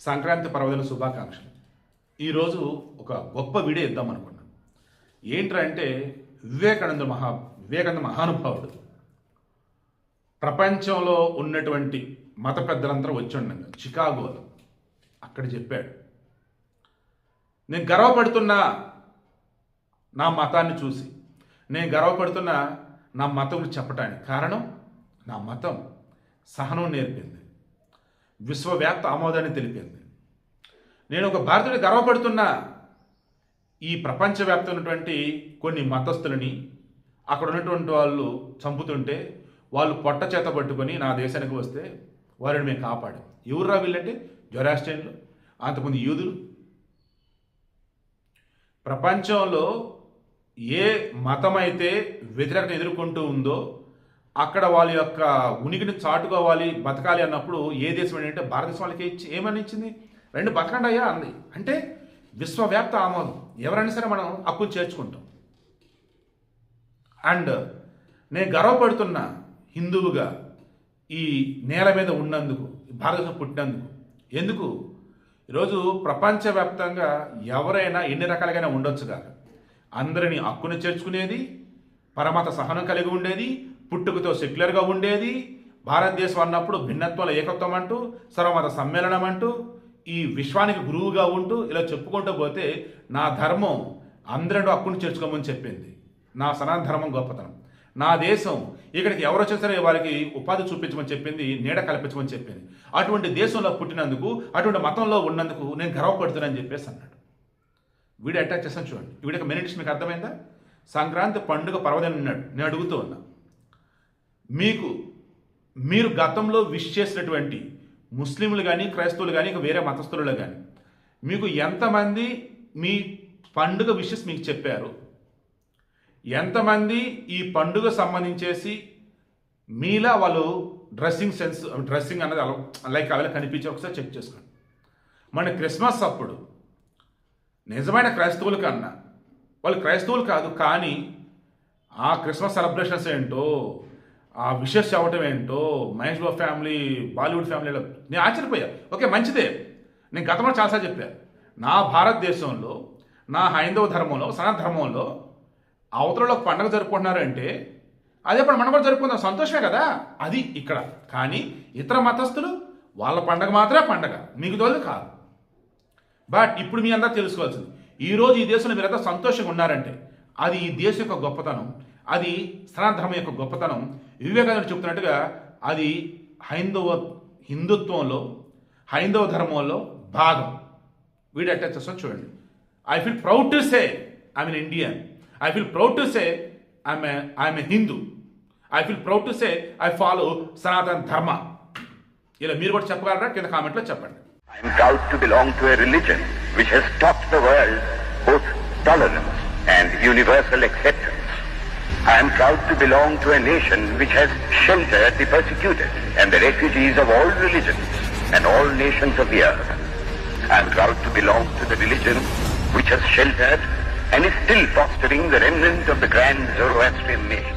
సంక్రాంతి పర్వదిన శుభాకాంక్షలు. ఈరోజు ఒక గొప్ప వీడియో ఇద్దాం అనుకున్నాను. ఏంటంటే వివేకానంద మహానుభావుడు ప్రపంచంలో ఉన్నటువంటి మత పెద్దలందరూ వచ్చి ఉండగా చికాగోలో అక్కడ చెప్పాడు, నేను గర్వపడుతున్నా నా మతాన్ని చూసి, నేను గర్వపడుతున్నా నా మతం గురించి చెప్పడానికి. కారణం, నా మతం సహనం నేర్పింది, విశ్వవ్యాప్త ఆమోదాన్ని తెలిపింది. నేను ఒక భారతీయుడు గర్వపడుతున్నా ఈ ప్రపంచవ్యాప్తం ఉన్నటువంటి కొన్ని మతస్థులని అక్కడ ఉన్నటువంటి వాళ్ళు చంపుతుంటే వాళ్ళు పొట్ట చేత పట్టుకొని నా దేశానికి వస్తే వారిని మేము కాపాడాం. ఎవర్రా వీళ్ళంటే జొరాస్ట్రియన్లు, అంతకుముందు యూదులు. ప్రపంచంలో ఏ మతం అయితే వ్యతిరేకత ఎదుర్కొంటూ ఉందో అక్కడ వాళ్ళ యొక్క ఉనికిని చాటుకోవాలి, బతకాలి అన్నప్పుడు ఏ దేశం ఏంటంటే భారతదేశం వాళ్ళకి ఏమని ఇచ్చింది, రెండు బతకండి అయ్యా అంది. అంటే విశ్వవ్యాప్త ఆమోదం. ఎవరైనా సరే మనం హక్కులు చేర్చుకుంటాం. అండ్ నేను గర్వపడుతున్నా హిందువుగా ఈ నేల మీద ఉన్నందుకు, భారతదేశం పుట్టినందుకు. ఎందుకు ఈరోజు ప్రపంచవ్యాప్తంగా ఎవరైనా ఎన్ని రకాలుగానే ఉండొచ్చు కాక, అందరినీ హక్కును చేర్చుకునేది, పరమత సహనం కలిగి ఉండేది, పుట్టుకతో సెక్యులర్గా ఉండేది. భారతదేశం అన్నప్పుడు భిన్నత్వాల ఏకత్వం అంటూ, సర్వమత సమ్మేళనం అంటూ, ఈ విశ్వానికి గురువుగా ఉంటూ ఇలా చెప్పుకుంటూ పోతే నా ధర్మం అందరూ హక్కును చేర్చుకోమని చెప్పింది. నా సనాతన ధర్మం గొప్పతనం. నా దేశం ఇక్కడికి ఎవరు వచ్చినా సరే వారికి ఉపాధి చూపించమని చెప్పింది, నీడ కల్పించమని చెప్పింది. అటువంటి దేశంలో పుట్టినందుకు, అటువంటి మతంలో ఉన్నందుకు నేను గర్వపడుతున్నానని చెప్పేసి అన్నాడు. వీడియో అటాక్ చేస్తాను చూడండి. ఈ వీడియో మెయిన్ మీకు అర్థమైందా? సంక్రాంతి పండుగ పర్వదినం అన్నాడు. నేను అడుగుతూ ఉన్నా, మీరు గతంలో విష్ చేసినటువంటి ముస్లింలు కానీ, క్రైస్తవులు కానీ, ఇక వేరే మతస్థులు కానీ మీకు ఎంతమంది మీ పండుగ విషెస్ మీకు చెప్పారు? ఎంతమంది ఈ పండుగ సంబంధించేసి మీలా వాళ్ళు డ్రెస్సింగ్ అన్నది లైక్ అలా కనిపించి ఒకసారి చెక్ చేసుకోండి. మన క్రిస్మస్ అప్పుడు నిజమైన క్రైస్తవుల కన్నా, వాళ్ళు క్రైస్తవులు కాదు కానీ ఆ క్రిస్మస్ సెలబ్రేషన్స్ ఏంటో, ఆ విషెస్ అవ్వటం ఏంటో, మహేష్ బాబు ఫ్యామిలీ, బాలీవుడ్ ఫ్యామిలీలో నేను ఆశ్చర్యపోయా. ఓకే, మంచిదే. నేను గతంలో చాలాసార్లు చెప్పాను, నా భారతదేశంలో, నా హైందవ ధర్మంలో, సనాతన ధర్మంలో అవతలలో పండుగ జరుపుకుంటున్నారంటే అదే పని మనం కూడా జరుపుకుందాం, సంతోషమే కదా. అది ఇక్కడ. కానీ ఇతర మతస్థులు వాళ్ళ పండగ మాత్రమే పండగ, మిగతాది కాదు. బట్ ఇప్పుడు మీ అందరూ తెలుసుకోవాల్సింది, ఈరోజు ఈ దేశంలో మీరంతా సంతోషంగా ఉన్నారంటే అది ఈ దేశం యొక్క గొప్పతనం, అది సనాతన ధర్మం యొక్క గొప్పతనం. వివేకానందుడు చెప్తున్నట్టుగా అది హిందుత్వంలో, హైందవ ధర్మంలో భాగం. వీడియో అటాచ్ చేస్తాను చూడండి. I feel proud to say I'm N Indian. I feel proud to say I'm a Hindu. I feel proud to say I follow Sanatana Dharma. ఇలా మీరు కూడా చెప్పగలరా? కింద కామెంట్లో చెప్పండి. I am proud to belong to a religion which has taught the world both tolerance and universal acceptance. I am proud to belong to a nation which has sheltered the persecuted and the refugees of all religions and all nations of the earth. I am proud to belong to the religion which has sheltered and is still fostering the remnant of the grand Zoroastrian nation.